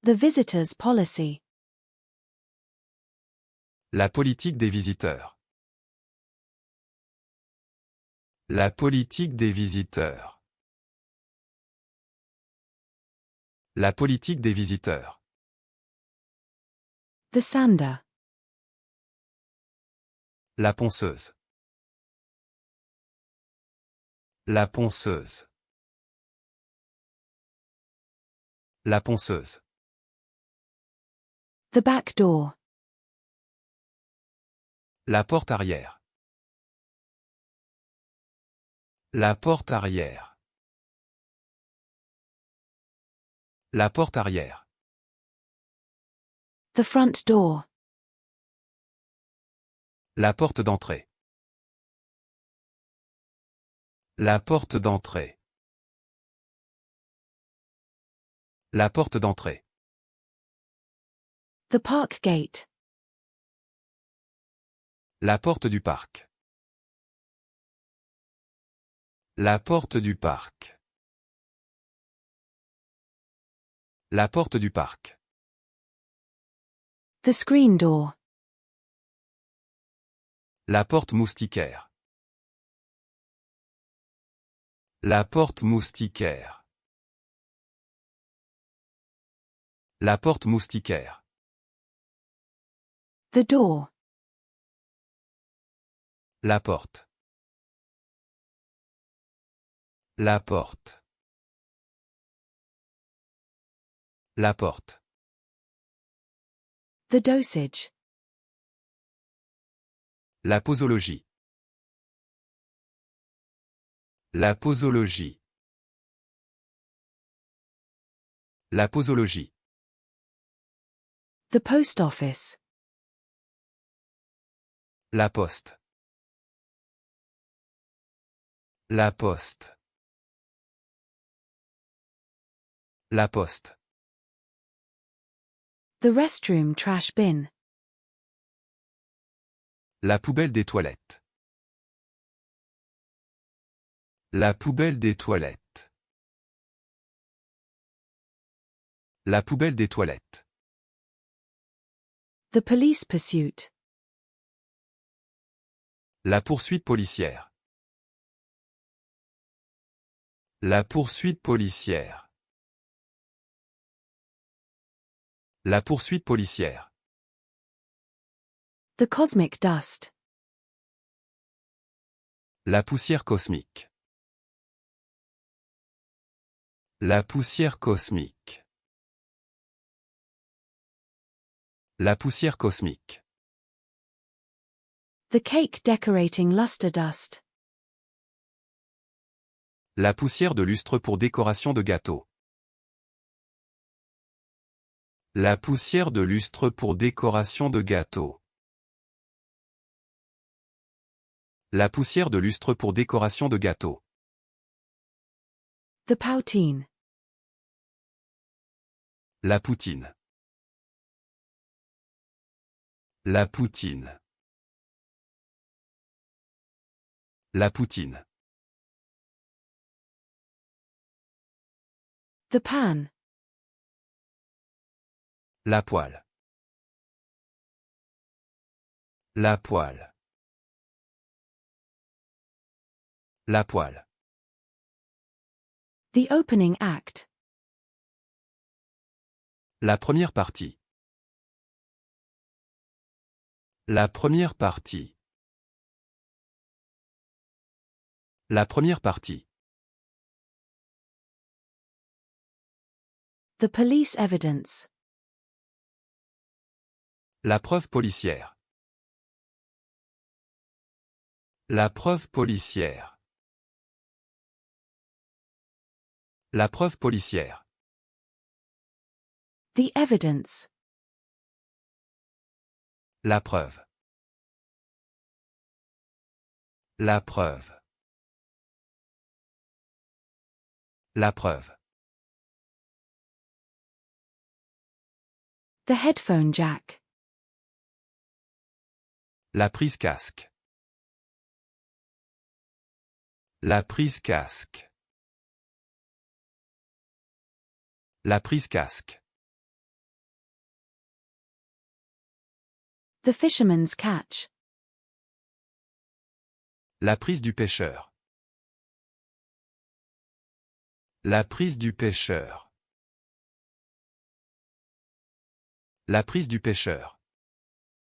The visitor's policy. La politique des visiteurs. La politique des visiteurs. La politique des visiteurs. The sander. La ponceuse. La ponceuse. La ponceuse. The back door. La porte arrière. La porte arrière. La porte arrière. The front door. La porte d'entrée. La porte d'entrée. La porte d'entrée. The park gate. La porte du parc. La porte du parc. La porte du parc. The screen door. La porte moustiquaire. La porte moustiquaire. La porte moustiquaire. The door. La porte. La porte. La porte. The dosage. La posologie. La posologie. La posologie. The post office. La poste. La poste. La poste. The restroom trash bin. La poubelle des toilettes. La poubelle des toilettes. La poubelle des toilettes. The police pursuit. La poursuite policière. La poursuite policière. La poursuite policière. The cosmic dust. La poussière cosmique. La poussière cosmique. La poussière cosmique. The cake decorating luster dust. La poussière de lustre pour décoration de gâteau. La poussière de lustre pour décoration de gâteau. La poussière de lustre pour décoration de gâteau. The poutine. La poutine. La poutine. La poutine. The pan. La poêle. La poêle. La poêle. The opening act. La première partie. La première partie. La première partie. The police evidence. La preuve policière. La preuve policière. La preuve policière. The evidence. La preuve. La preuve. La preuve. The headphone jack. La prise casque. La prise casque. La prise casque. The fisherman's catch. La prise du pêcheur. La prise du pêcheur. La prise du pêcheur.